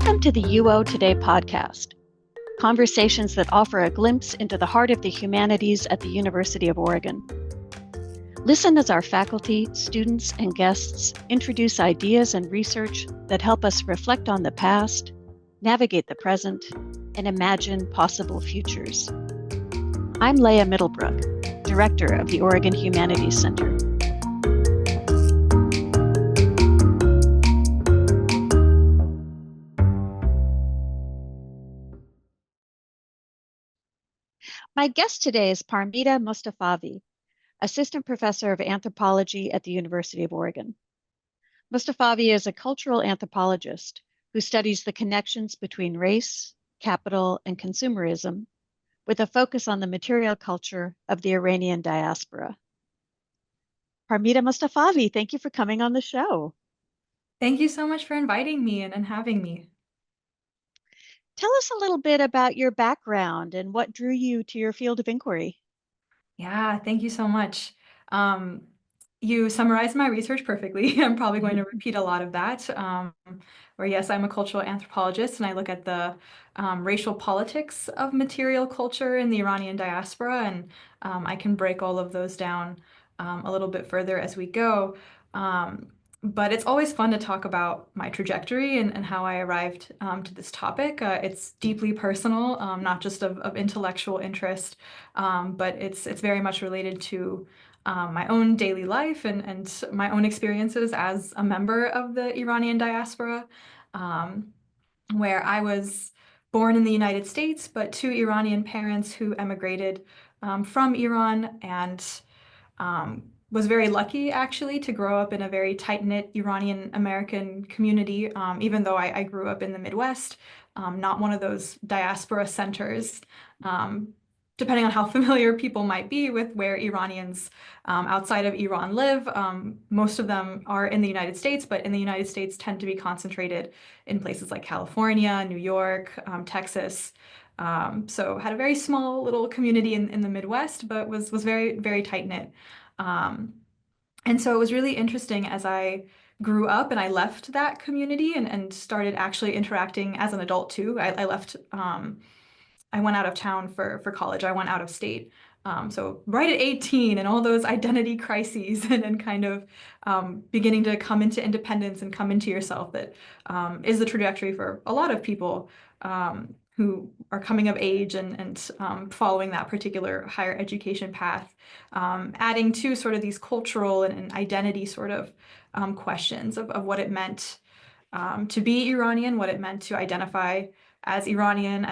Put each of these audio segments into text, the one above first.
Welcome to the UO Today podcast, conversations that offer a glimpse into the heart of the humanities at the University of Oregon. Listen as our faculty, students, and guests introduce ideas and research that help us reflect on the past, navigate the present, and imagine possible futures. I'm Leah Middlebrook, Director of the Oregon Humanities Center. My guest today is Parmida Mostafavi, Assistant Professor of Anthropology at the University of Oregon. Mostafavi is a cultural anthropologist who studies the connections between race, capital, and consumerism, with a focus on the material culture of the Iranian diaspora. Parmida Mostafavi, thank you for coming on the show. Thank you so much for inviting me and having me. Tell us a little bit about your background and what drew you to your field of inquiry. Yeah, thank you so much. You summarized my research perfectly. I'm probably going to repeat a lot of that. Where yes, I'm a cultural anthropologist and I look at the racial politics of material culture in the Iranian diaspora, and I can break all of those down a little bit further as we go. But it's always fun to talk about my trajectory and how I arrived to this topic. It's deeply personal, not just of intellectual interest, but it's very much related to my own daily life and my own experiences as a member of the Iranian diaspora, where I was born in the United States, but to Iranian parents who emigrated from Iran, and was very lucky actually to grow up in a very tight-knit Iranian American community, even though I grew up in the Midwest, not one of those diaspora centers. Depending on how familiar people might be with where Iranians outside of Iran live, most of them are in the United States, but in the United States tend to be concentrated in places like California, New York, Texas. So had a very small little community in the Midwest, but was very, very tight-knit. And so it was really interesting as I grew up and I left that community and started actually interacting as an adult too. I left, I went out of town for college. I went out of state. So right at 18 and all those identity crises and kind of beginning to come into independence and come into yourself, that is the trajectory for a lot of people who are coming of age and following that particular higher education path, adding to sort of these cultural and identity sort of questions of what it meant to be Iranian, what it meant to identify as Iranian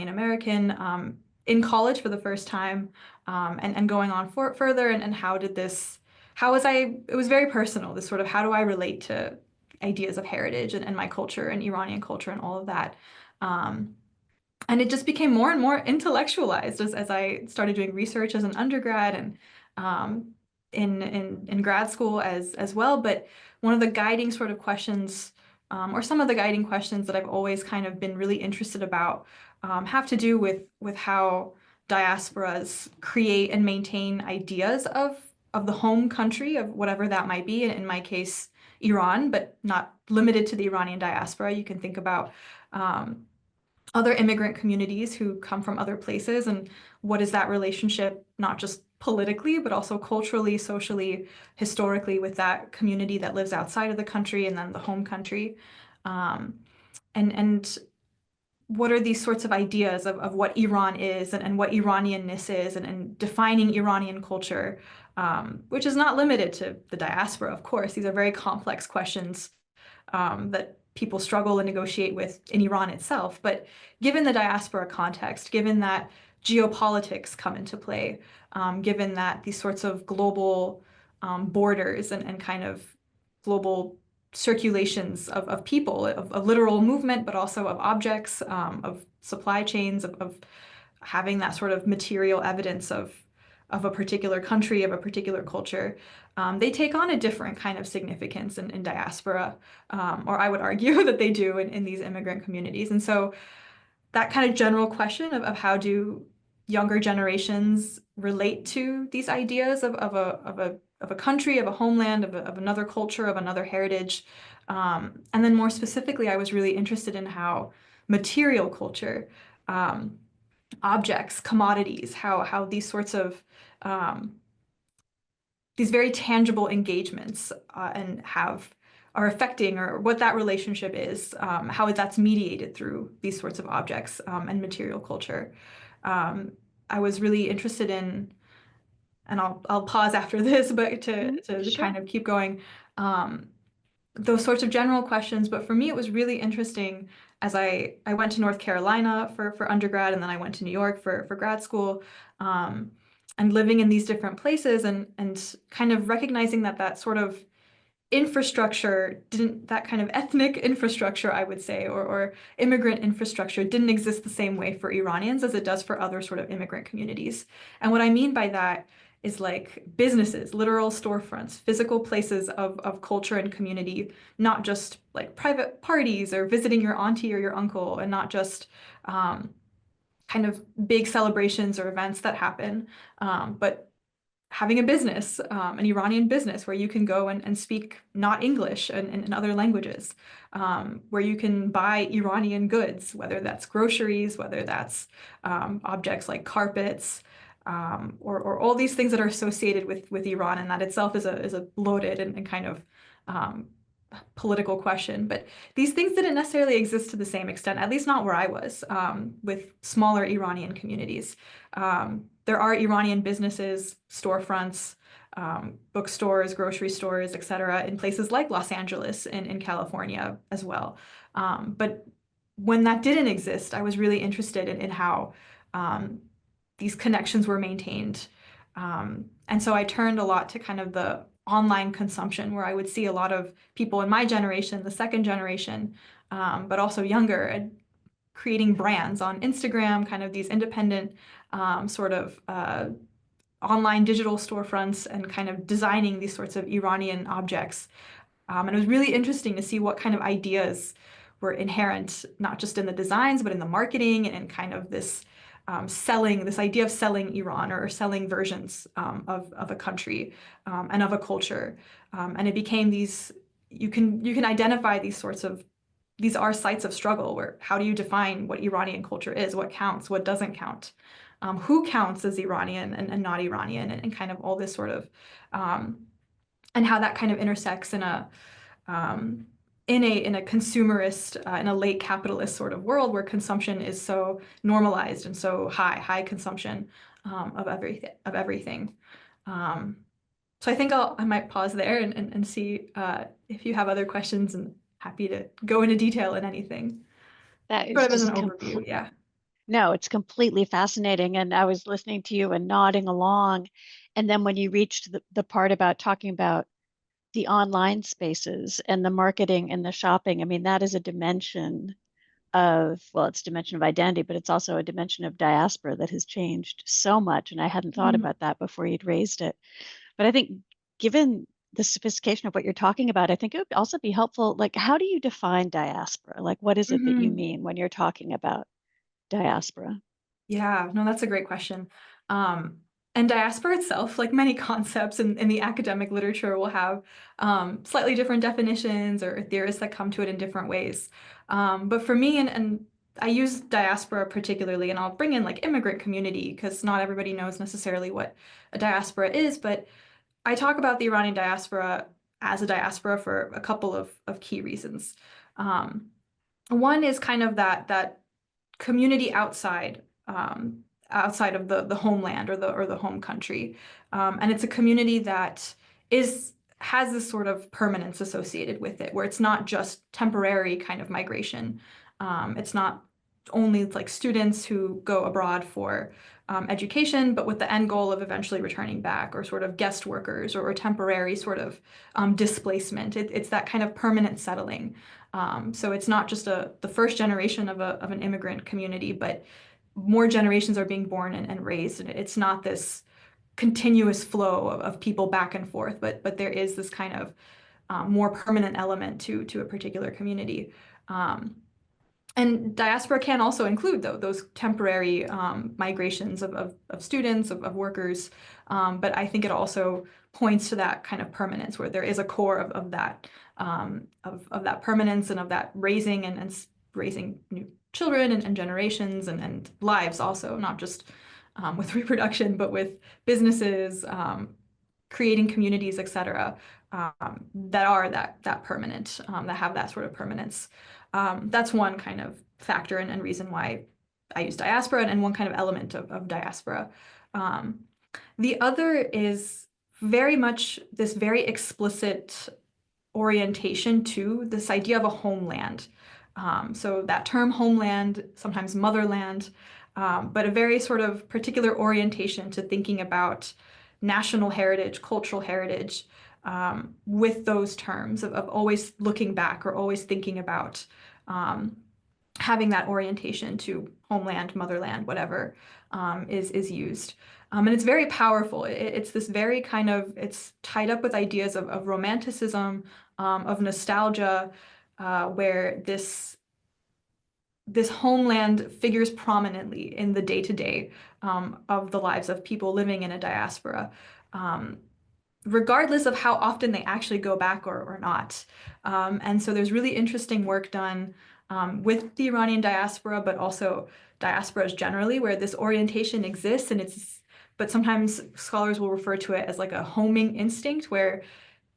American in college for the first time, and going on further, and it was very personal, this sort of how do I relate to ideas of heritage and my culture and Iranian culture and all of that. And it just became more and more intellectualized as I started doing research as an undergrad and in grad school as well. But one of the guiding sort of questions, or some of the guiding questions that I've always kind of been really interested about, have to do with how diasporas create and maintain ideas of the home country, of whatever that might be. And in my case, Iran, but not limited to the Iranian diaspora. You can think about other immigrant communities who come from other places, and what is that relationship, not just politically, but also culturally, socially, historically, with that community that lives outside of the country and then the home country. And what are these sorts of ideas of what Iran is and what Iranianness is, and defining Iranian culture, which is not limited to the diaspora, of course. These are very complex questions that people struggle and negotiate with in Iran itself. But given the diaspora context, given that geopolitics come into play, given that these sorts of global borders and kind of global circulations of people, of literal movement, but also of objects, of supply chains, of having that sort of material evidence of a particular country, of a particular culture, they take on a different kind of significance in diaspora, or I would argue that they do in these immigrant communities. And so that kind of general question of how do younger generations relate to these ideas of a a country, of a homeland, of another culture, of another heritage. And then more specifically, I was really interested in how material culture, objects, commodities, how these sorts of these very tangible engagements and are affecting, or what that relationship is, how that's mediated through these sorts of objects and material culture. I was really interested in, and I'll pause after this, but to Sure. kind of keep going, those sorts of general questions. But for me, it was really interesting as I went to North Carolina for undergrad, and then I went to New York for grad school, and living in these different places, and kind of recognizing that sort of infrastructure didn't, that kind of ethnic infrastructure, I would say, or immigrant infrastructure didn't exist the same way for Iranians as it does for other sort of immigrant communities. And what I mean by that is like businesses, literal storefronts, physical places of culture and community, not just like private parties or visiting your auntie or your uncle, and not just kind of big celebrations or events that happen, but having a business, an Iranian business where you can go and speak not English and other languages, where you can buy Iranian goods, whether that's groceries, whether that's objects like carpets, or all these things that are associated with Iran, and that itself is a loaded and kind of political question. But these things didn't necessarily exist to the same extent, at least not where I was, with smaller Iranian communities. There are Iranian businesses, storefronts, bookstores, grocery stores, etc., in places like Los Angeles in California as well. But when that didn't exist, I was really interested in how these connections were maintained. And so I turned a lot to kind of the online consumption, where I would see a lot of people in my generation, the second generation, but also younger, and creating brands on Instagram, kind of these independent sort of online digital storefronts, and kind of designing these sorts of Iranian objects. And it was really interesting to see what kind of ideas were inherent, not just in the designs, but in the marketing, and kind of this this idea of selling Iran, or selling versions of a country and of a culture. And it became these, you can identify these sorts of, these are sites of struggle, where how do you define what Iranian culture is, what counts, what doesn't count, who counts as Iranian and not Iranian, and kind of all this sort of, and how that kind of intersects in a consumerist, in a late capitalist sort of world, where consumption is so normalized and so high consumption of everything. So I think I might pause there and see if you have other questions, and happy to go into detail in anything. That is Sort of as an just overview, yeah. no, it's completely fascinating. And I was listening to you and nodding along. And then when you reached the part about talking about the online spaces and the marketing and the shopping, I mean, that is a dimension of, well, it's a dimension of identity, but it's also a dimension of diaspora that has changed so much. And I hadn't thought Mhm. about that before you'd raised it. But I think given the sophistication of what you're talking about, I think it would also be helpful. Like, how do you define diaspora? Like, what is it that you Mhm. mean when you're talking about diaspora? Yeah, no, that's a great question. Um, and diaspora itself, like many concepts in the academic literature, will have slightly different definitions, or theorists that come to it in different ways. But for me, and I use diaspora particularly, and I'll bring in like immigrant community, because not everybody knows necessarily what a diaspora is. But I talk about the Iranian diaspora as a diaspora for a couple of key reasons. Um, One is kind of that community outside of the homeland, or the home country, and it's a community that has this sort of permanence associated with it, where it's not just temporary kind of migration. It's not only like students who go abroad for education, but with the end goal of eventually returning back, or sort of guest workers, or temporary sort of displacement. It's that kind of permanent settling. So it's not just the first generation of an immigrant community, but more generations are being born and raised. And it's not this continuous flow of people back and forth, but there is this kind of more permanent element to a particular community. Um, And diaspora can also include those temporary migrations of students, of workers. But I think it also points to that kind of permanence where there is a core of that of that permanence and of that raising and raising new children and generations and lives also, not just with reproduction, but with businesses, creating communities, etc., that are that permanent, that have that sort of permanence. That's one kind of factor and reason why I use diaspora and one kind of element of diaspora. The other is very much this very explicit orientation to this idea of a homeland. So that term homeland, sometimes motherland, but a very sort of particular orientation to thinking about national heritage, cultural heritage, with those terms of always looking back or always thinking about having that orientation to homeland, motherland, whatever is used. And it's very powerful. It's this very kind of, it's tied up with ideas of romanticism, of nostalgia, where this homeland figures prominently in the day-to-day of the lives of people living in a diaspora, regardless of how often they actually go back or not. And so there's really interesting work done with the Iranian diaspora, but also diasporas generally, where this orientation exists, and but sometimes scholars will refer to it as like a homing instinct, where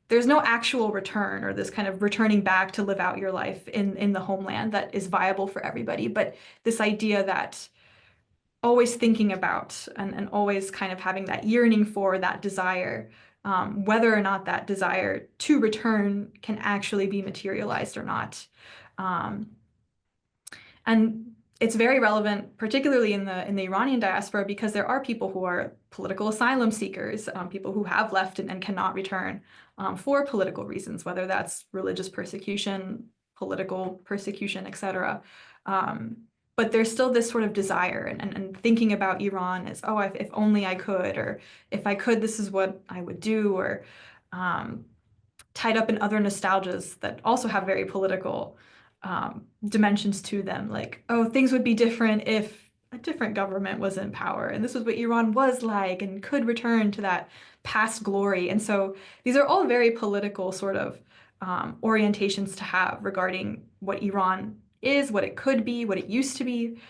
there's no actual return or this kind of returning back to live out your life in the homeland that is viable for everybody. But this idea that always thinking about and always kind of having that yearning for that desire, whether or not that desire to return can actually be materialized or not. And it's very relevant, particularly in the Iranian diaspora, because there are people who are political asylum seekers, people who have left and cannot return for political reasons, whether that's religious persecution, political persecution, etc. But there's still this sort of desire and thinking about Iran as, oh, if only I could, or if I could, this is what I would do, or tied up in other nostalgias that also have very political dimensions to them, like, oh, things would be different if a different government was in power, and this was what Iran was like and could return to that past glory. And so these are all very political sort of orientations to have regarding what Iran is, what it could be, what it used to be.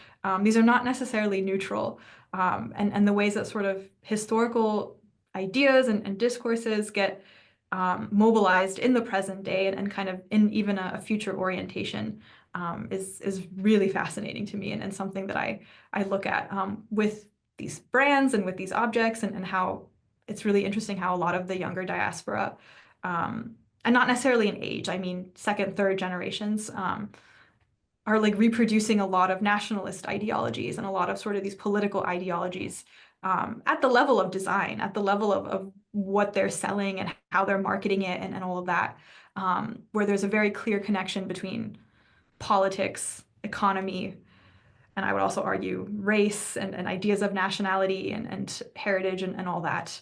These are not necessarily neutral, and the ways that sort of historical ideas and discourses get mobilized in the present day and kind of in even a future orientation is really fascinating to me, and something that I look at with these brands and with these objects, and how it's really interesting how a lot of the younger diaspora, and not necessarily in age, I mean second, third generations, are like reproducing a lot of nationalist ideologies and a lot of sort of these political ideologies at the level of design, at the level of what they're selling and how they're marketing it and all of that, where there's a very clear connection between politics, economy, and I would also argue race and ideas of nationality and heritage and all that.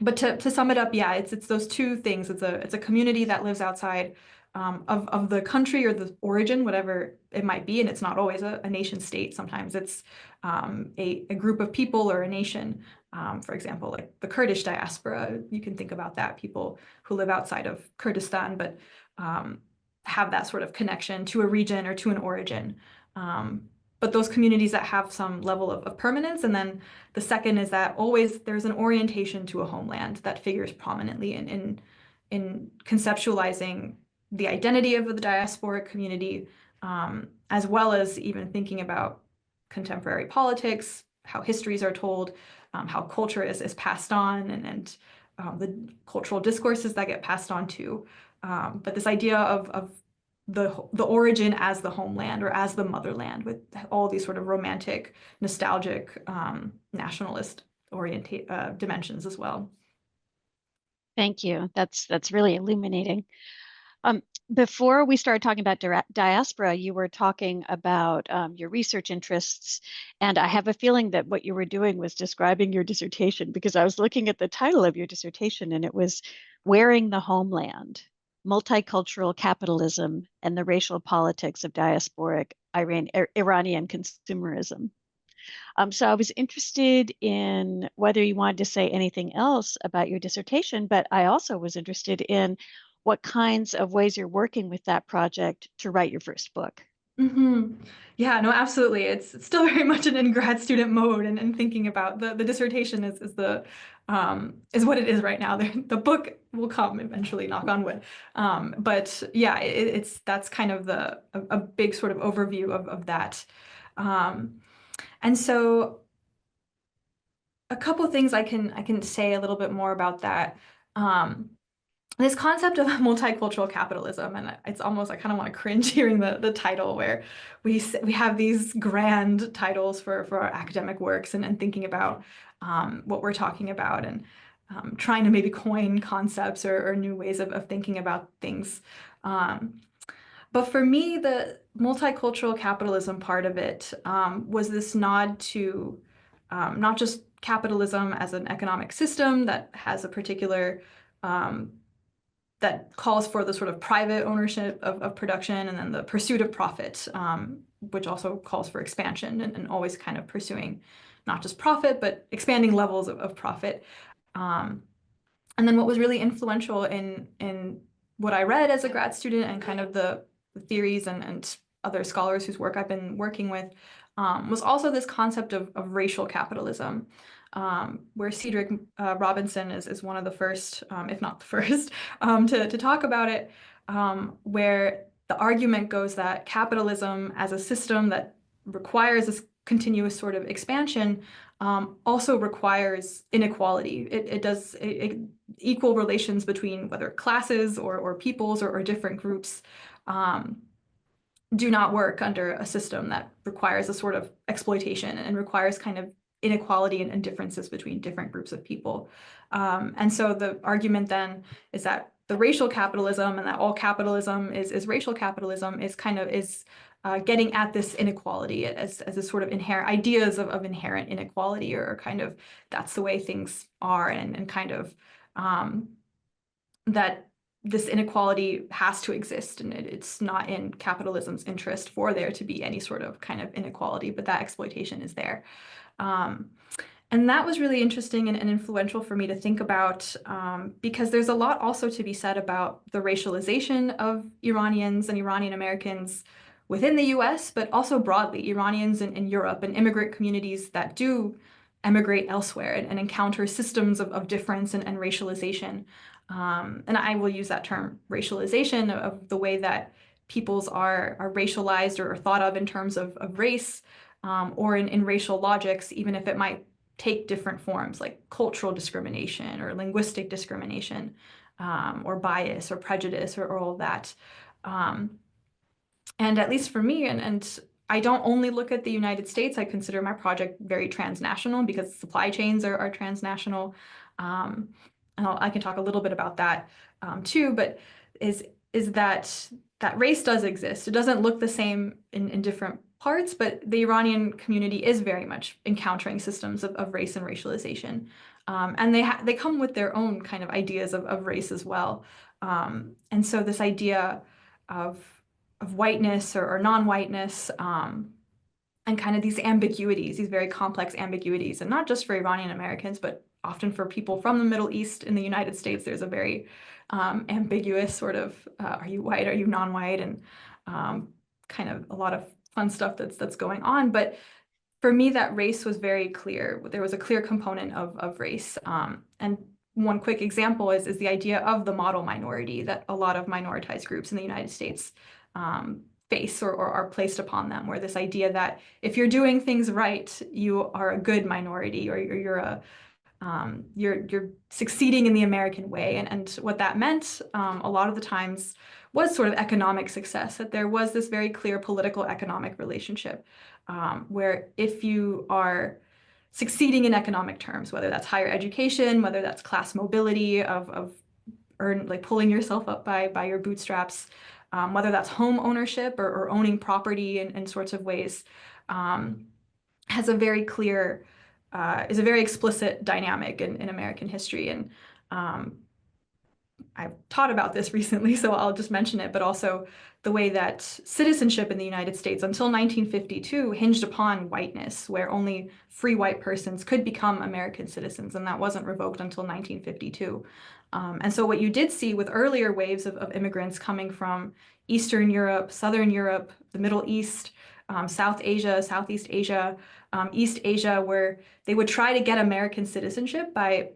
But to sum it up, yeah, it's those two things. It's a community that lives outside of the country or the origin, whatever it might be, and it's not always a nation state. Sometimes it's a group of people or a nation. For example, like the Kurdish diaspora, you can think about that, people who live outside of Kurdistan, but have that sort of connection to a region or to an origin. But those communities that have some level of permanence. And then the second is that always there's an orientation to a homeland that figures prominently in conceptualizing the identity of the diasporic community, as well as even thinking about contemporary politics, how histories are told, how culture is passed on, and the cultural discourses that get passed on too. But this idea of the origin as the homeland or as the motherland, with all these sort of romantic, nostalgic, nationalist oriented dimensions as well. Thank you. That's really illuminating. Before we started talking about diaspora, you were talking about your research interests, and I have a feeling that what you were doing was describing your dissertation, because I was looking at the title of your dissertation and it was Wearing the Homeland. Multicultural Capitalism and the Racial Politics of Diasporic Iranian Consumerism. So I was interested in whether you wanted to say anything else about your dissertation, but I also was interested in what kinds of ways you're working with that project to write your first book. Hmm. Yeah, no, absolutely. It's still very much in grad student mode and thinking about the dissertation is what it is right now. The book will come eventually, knock on wood. But yeah, that's kind of a big sort of overview of that. And so a couple things I can say a little bit more about that. This concept of multicultural capitalism, and it's almost, I kind of want to cringe hearing the title, where we have these grand titles for our academic works and thinking about what we're talking about, and trying to maybe coin concepts or new ways of thinking about things. But for me, the multicultural capitalism part of it was this nod to not just capitalism as an economic system that has a particular that calls for the sort of private ownership of production, and then the pursuit of profit, which also calls for expansion and always kind of pursuing not just profit, but expanding levels of profit. And then what was really influential in what I read as a grad student and kind of the theories and other scholars whose work I've been working with was also this concept of racial capitalism, where Cedric Robinson is one of the first, if not the first, to talk about it, where the argument goes that capitalism as a system that requires this continuous sort of expansion also requires inequality. It does equal relations between whether classes or peoples or different groups do not work under a system that requires a sort of exploitation and requires kind of inequality and differences between different groups of people. And so the argument then is that the racial capitalism, and that all capitalism is racial capitalism, is kind of getting at this inequality as a sort of inherent ideas of inherent inequality, or kind of that's the way things are, and kind of that this inequality has to exist, and it's not in capitalism's interest for there to be any sort of kind of inequality, but that exploitation is there. And that was really interesting and influential for me to think about, because there's a lot also to be said about the racialization of Iranians and Iranian Americans within the US, but also broadly, Iranians in Europe and immigrant communities that do emigrate elsewhere and encounter systems of difference and racialization. And I will use that term racialization of the way that peoples are racialized or thought of in terms of race, or in racial logics, even if it might take different forms like cultural discrimination or linguistic discrimination, or bias or prejudice or all of that. And at least for me, and I don't only look at the United States, I consider my project very transnational because supply chains are transnational. And I can talk a little bit about that too, but is that race does exist. It doesn't look the same in different parts, but the Iranian community is very much encountering systems of race and racialization. And they come with their own kind of ideas of race as well. And so this idea of whiteness or non-whiteness, and kind of these ambiguities, these very complex ambiguities, and not just for Iranian Americans, but often for people from the Middle East in the United States, there's a very ambiguous sort of, are you white, are you non-white, and kind of a lot of fun stuff that's going on. But for me, that race was very clear. There was a clear component of race. And one quick example is the idea of the model minority that a lot of minoritized groups in the United States face or are placed upon them, where this idea that if you're doing things right, you are a good minority, or you're succeeding in the American way. And what that meant a lot of the times was sort of economic success, that there was this very clear political economic relationship, where if you are succeeding in economic terms, whether that's higher education, whether that's class mobility of like pulling yourself up by your bootstraps, whether that's home ownership or owning property in sorts of ways, has a very clear, is a very explicit dynamic in American history. And I've taught about this recently, so I'll just mention it, but also the way that citizenship in the United States until 1952 hinged upon whiteness, where only free white persons could become American citizens, and that wasn't revoked until 1952. And so what you did see with earlier waves of immigrants coming from Eastern Europe, Southern Europe, the Middle East, South Asia, Southeast Asia, East Asia, where they would try to get American citizenship by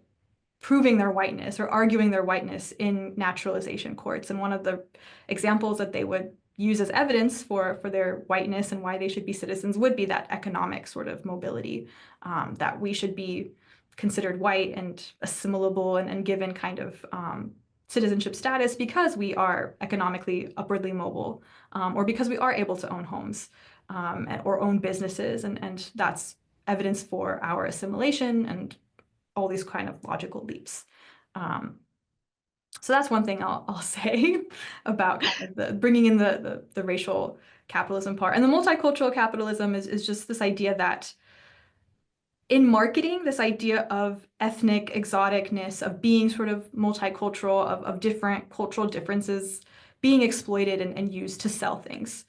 proving their whiteness or arguing their whiteness in naturalization courts. And one of the examples that they would use as evidence for their whiteness and why they should be citizens would be that economic sort of mobility, that we should be considered white and assimilable and given kind of citizenship status because we are economically upwardly mobile, or because we are able to own homes or own businesses. And that's evidence for our assimilation and all these kind of logical leaps. So that's one thing I'll say about kind of the bringing in the racial capitalism part. And the multicultural capitalism is just this idea that in marketing, this idea of ethnic exoticness, of being sort of multicultural, of different cultural differences being exploited and used to sell things,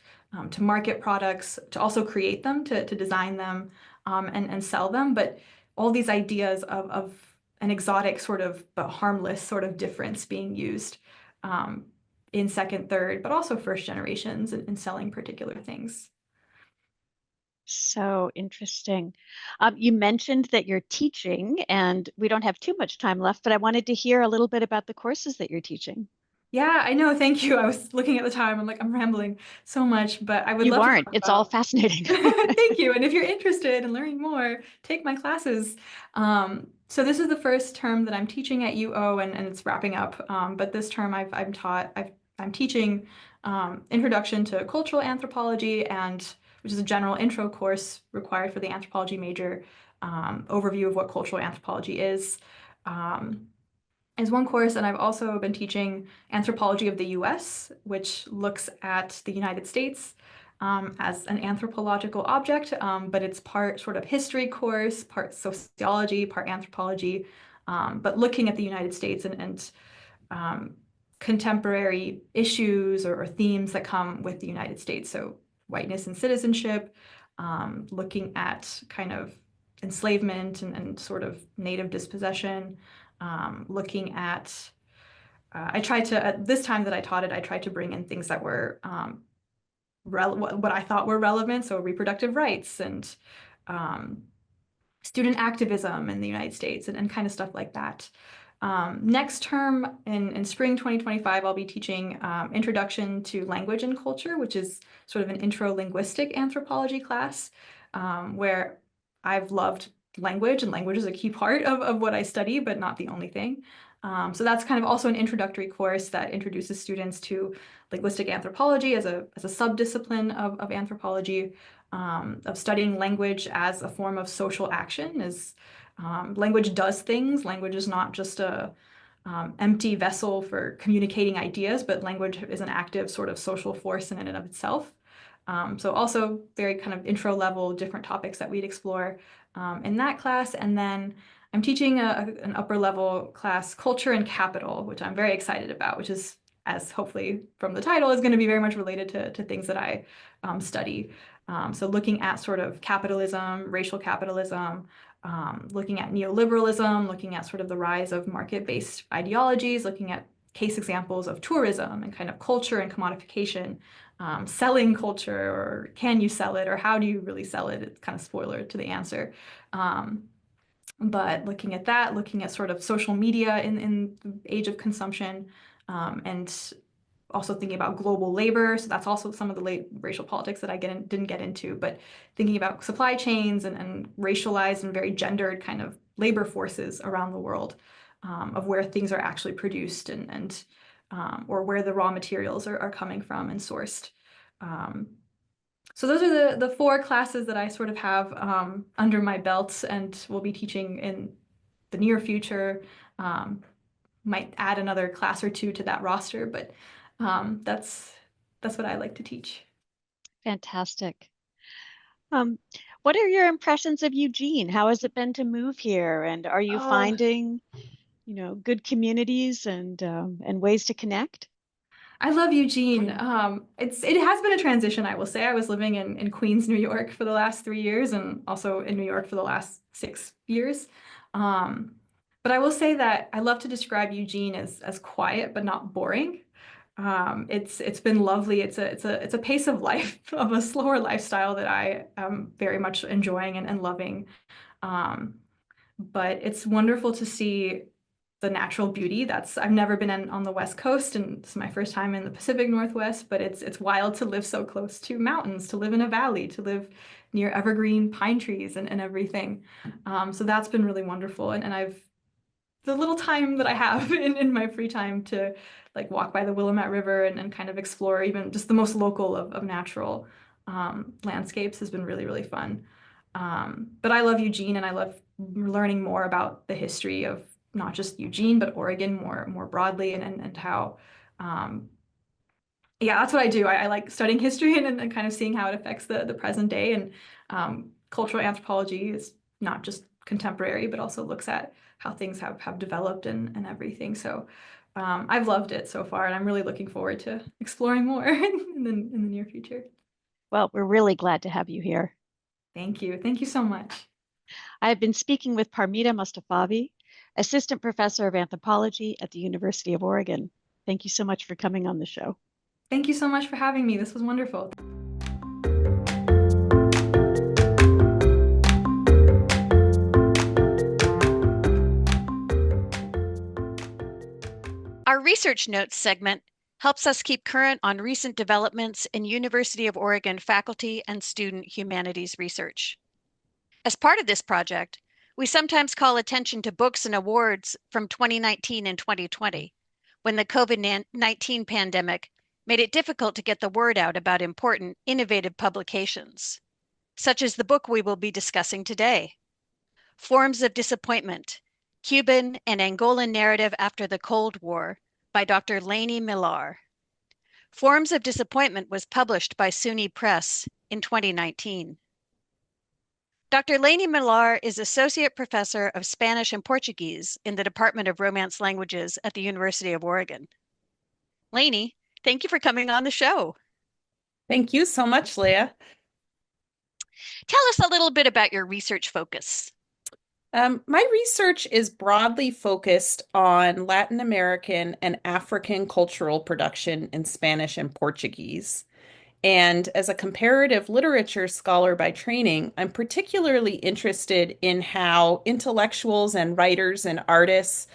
to market products, to also create them, to design them, and sell them. But all these ideas of an exotic sort of but harmless sort of difference being used in second, third, but also first generations in selling particular things. So interesting. You mentioned that you're teaching, and we don't have too much time left, but I wanted to hear a little bit about the courses that you're teaching. Yeah, I know. Thank you. I was looking at the time. I'm like, I'm rambling so much, but I would You love to aren't. talk It's all about. fascinating. Thank you. And if you're interested in learning more, take my classes. So this is the first term that I'm teaching at UO, and it's wrapping up. But this term I'm teaching Introduction to Cultural Anthropology, and which is a general intro course required for the anthropology major, overview of what cultural anthropology is one course. And I've also been teaching Anthropology of the US, which looks at the United States as an anthropological object, but it's part sort of history course, part sociology, part anthropology, but looking at the United States and contemporary issues or themes that come with the United States. So whiteness and citizenship, looking at kind of enslavement and sort of native dispossession, looking at, I tried to, at this time that I taught it, I tried to bring in things that were what I thought were relevant. So reproductive rights and student activism in the United States and kind of stuff like that. Next term in spring 2025, I'll be teaching Introduction to Language and Culture, which is sort of an intro linguistic anthropology class, where I've loved language, and language is a key part of what I study, but not the only thing. So that's kind of also an introductory course that introduces students to linguistic anthropology as a subdiscipline of anthropology, of studying language as a form of social action, as language does things. Language is not just a empty vessel for communicating ideas, but language is an active sort of social force in and of itself. So also very kind of intro level, different topics that we'd explore in that class. And then I'm teaching an upper level class, Culture and Capital, which I'm very excited about, which is, as hopefully from the title, is going to be very much related to things that I study. So looking at sort of capitalism, racial capitalism, looking at neoliberalism, looking at sort of the rise of market-based ideologies, looking at case examples of tourism and kind of culture and commodification, selling culture, or can you sell it, or how do you really sell it? It's kind of spoiler to the answer. But looking at that, looking at sort of social media in the age of consumption, and also thinking about global labor. So that's also some of the racial politics that I didn't get into, but thinking about supply chains and racialized and very gendered kind of labor forces around the world, of where things are actually produced and or where the raw materials are coming from and sourced. So those are the four classes that I sort of have under my belt and will be teaching in the near future. Might add another class or two to that roster, but that's what I like to teach. Fantastic. What are your impressions of Eugene? How has it been to move here? And are you Oh, finding good communities and ways to connect? I love Eugene. It has been a transition, I will say. I was living in Queens, New York for the last 3 years and also in New York for the last 6 years. Um, but I will say that I love to describe Eugene as quiet but not boring. It's been lovely. It's a pace of life of a slower lifestyle that I am very much enjoying and loving. Um, but it's wonderful to see the natural beauty. I've never been on the West Coast, and this is my first time in the Pacific Northwest, but it's wild to live so close to mountains, to live in a valley, to live near evergreen pine trees and everything. So that's been really wonderful. And I've the little time that I have in my free time to like walk by the Willamette River and kind of explore even just the most local of natural landscapes has been really, really fun. But I love Eugene and I love learning more about the history of not just Eugene, but Oregon more broadly and how yeah, that's what I do. I like studying history and kind of seeing how it affects the present day. And cultural anthropology is not just contemporary, but also looks at how things have developed and everything. So I've loved it so far, and I'm really looking forward to exploring more in the near future. Well, we're really glad to have you here. Thank you. Thank you so much. I have been speaking with Parmida Mostafavi, Assistant Professor of Anthropology at the University of Oregon. Thank you so much for coming on the show. Thank you so much for having me. This was wonderful. Our Research Notes segment helps us keep current on recent developments in University of Oregon faculty and student humanities research. As part of this project, we sometimes call attention to books and awards from 2019 and 2020, when the COVID-19 pandemic made it difficult to get the word out about important, innovative publications, such as the book we will be discussing today, Forms of Disappointment, Cuban and Angolan Narrative After the Cold War by Dr. Lanie Millar. Forms of Disappointment was published by SUNY Press in 2019. Dr. Lanie Millar is Associate Professor of Spanish and Portuguese in the Department of Romance Languages at the University of Oregon. Lanie, thank you for coming on the show. Thank you so much, Leah. Tell us a little bit about your research focus. My research is broadly focused on Latin American and African cultural production in Spanish and Portuguese. And as a comparative literature scholar by training, I'm particularly interested in how intellectuals and writers and artists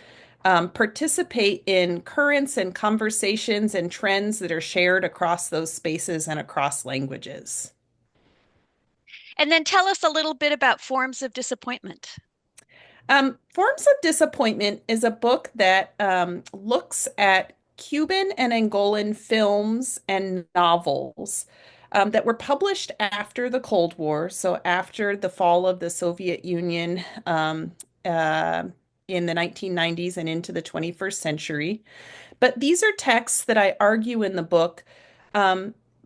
participate in currents and conversations and trends that are shared across those spaces and across languages. And then tell us a little bit about Forms of Disappointment. Forms of Disappointment is a book that looks at Cuban and Angolan films and novels that were published after the Cold War, so after the fall of the Soviet Union in the 1990s and into the 21st century. But these are texts that I argue in the book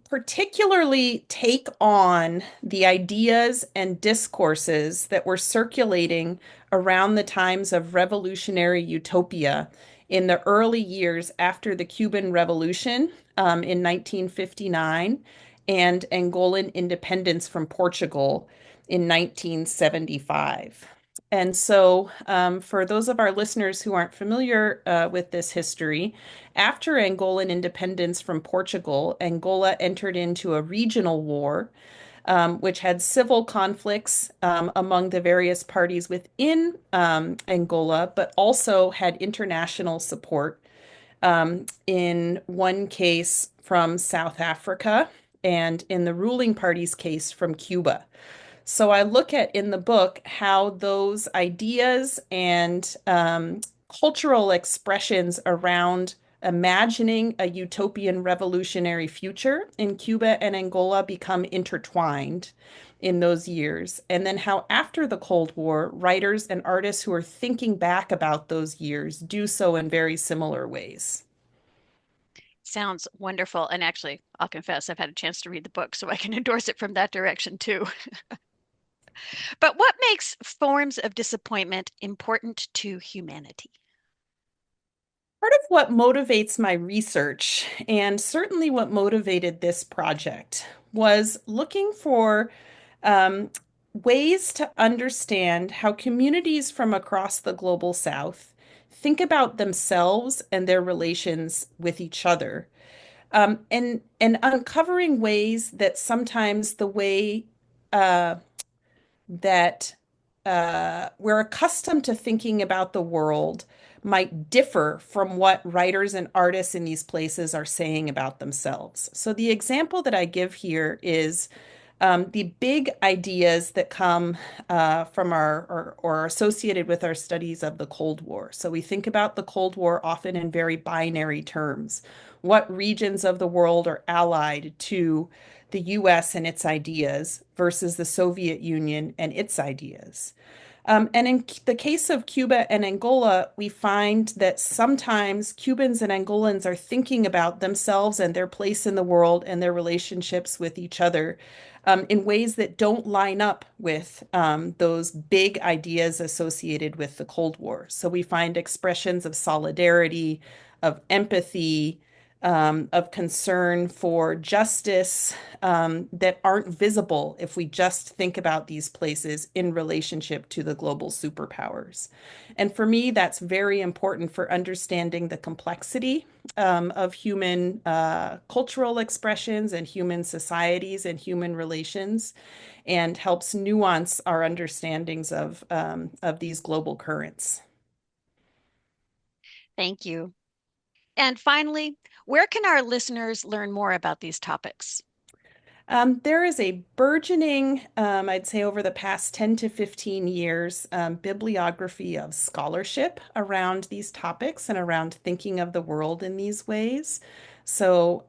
particularly take on the ideas and discourses that were circulating around the times of revolutionary utopia in the early years after the Cuban Revolution in 1959 and Angolan independence from Portugal in 1975. And so, for those of our listeners who aren't familiar with this history, after Angolan independence from Portugal, Angola entered into a regional war, which had civil conflicts among the various parties within Angola, but also had international support. In one case from South Africa, and in the ruling party's case from Cuba. So I look at in the book how those ideas and cultural expressions around imagining a utopian revolutionary future in Cuba and Angola become intertwined in those years. And then how after the Cold War, writers and artists who are thinking back about those years do so in very similar ways. Sounds wonderful. And actually, I'll confess, I've had a chance to read the book, so I can endorse it from that direction too. But what makes Forms of Disappointment important to humanity? Part of what motivates my research, and certainly what motivated this project, was looking for um, ways to understand how communities from across the global South think about themselves and their relations with each other, and uncovering ways that sometimes the way uh, that we're accustomed to thinking about the world might differ from what writers and artists in these places are saying about themselves. So the example that I give here is the big ideas that come from or are associated with our studies of the Cold War. So we think about the Cold War often in very binary terms. What regions of the world are allied to the US and its ideas versus the Soviet Union and its ideas? And in the case of Cuba and Angola, we find that sometimes Cubans and Angolans are thinking about themselves and their place in the world and their relationships with each other in ways that don't line up with those big ideas associated with the Cold War. So we find expressions of solidarity, of empathy, of concern for justice that aren't visible if we just think about these places in relationship to the global superpowers. And for me, that's very important for understanding the complexity of human cultural expressions and human societies and human relations, and helps nuance our understandings of these global currents. Thank you. And finally, where can our listeners learn more about these topics? There is a burgeoning, I'd say over the past 10 to 15 years, bibliography of scholarship around these topics and around thinking of the world in these ways. So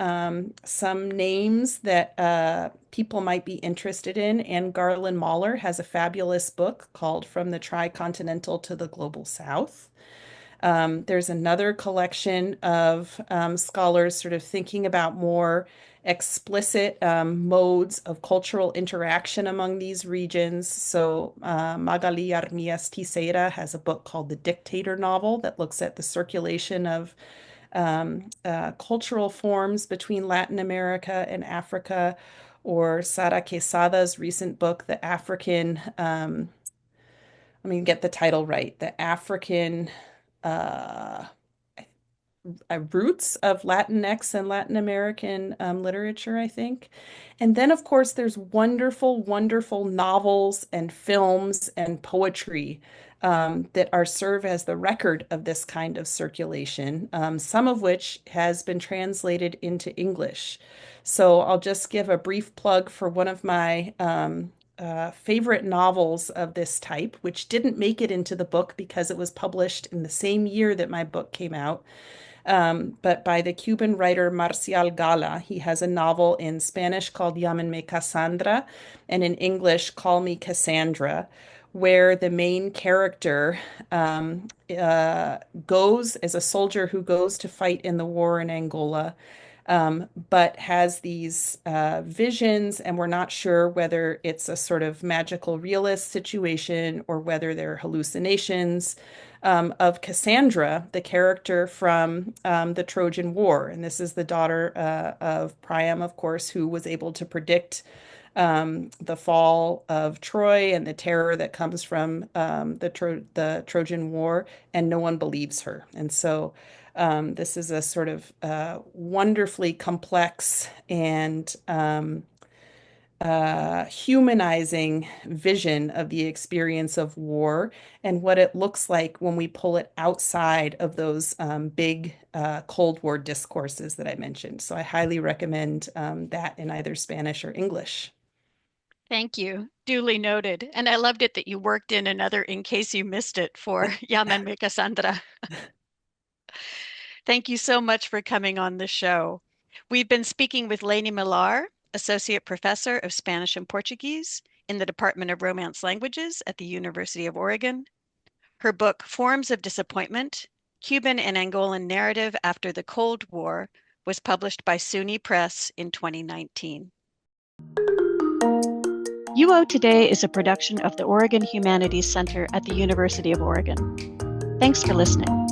some names that people might be interested in, Anne Garland Mahler has a fabulous book called From the Tricontinental to the Global South. There's another collection of scholars sort of thinking about more explicit modes of cultural interaction among these regions. So Magali Armias Teixeira has a book called The Dictator Novel that looks at the circulation of cultural forms between Latin America and Africa, or Sara Quesada's recent book, The African, let me get the title right, The African uh, roots of Latinx and Latin American literature, I think. And then, of course, there's wonderful, wonderful novels and films and poetry that are serve as the record of this kind of circulation, some of which has been translated into English. So I'll just give a brief plug for one of my favorite novels of this type, which didn't make it into the book because it was published in the same year that my book came out. But by the Cuban writer Marcial Gala. He has a novel in Spanish called Llámenme Cassandra, and in English, Call Me Cassandra, where the main character goes as a soldier who goes to fight in the war in Angola, but has these visions, and we're not sure whether it's a sort of magical realist situation or whether they're hallucinations of Cassandra, the character from the Trojan War. And this is the daughter of Priam, of course, who was able to predict the fall of Troy and the terror that comes from the Trojan War, and no one believes her. And so this is a sort of wonderfully complex and humanizing vision of the experience of war and what it looks like when we pull it outside of those big Cold War discourses that I mentioned. So I highly recommend that in either Spanish or English. Thank you. Duly noted. And I loved it that you worked in another in case you missed it for Llámenme Cassandra. Thank you so much for coming on the show. We've been speaking with Lanie Millar, Associate Professor of Spanish and Portuguese in the Department of Romance Languages at the University of Oregon. Her book, Forms of Disappointment, Cuban and Angolan Narrative After the Cold War, was published by SUNY Press in 2019. UO Today is a production of the Oregon Humanities Center at the University of Oregon. Thanks for listening.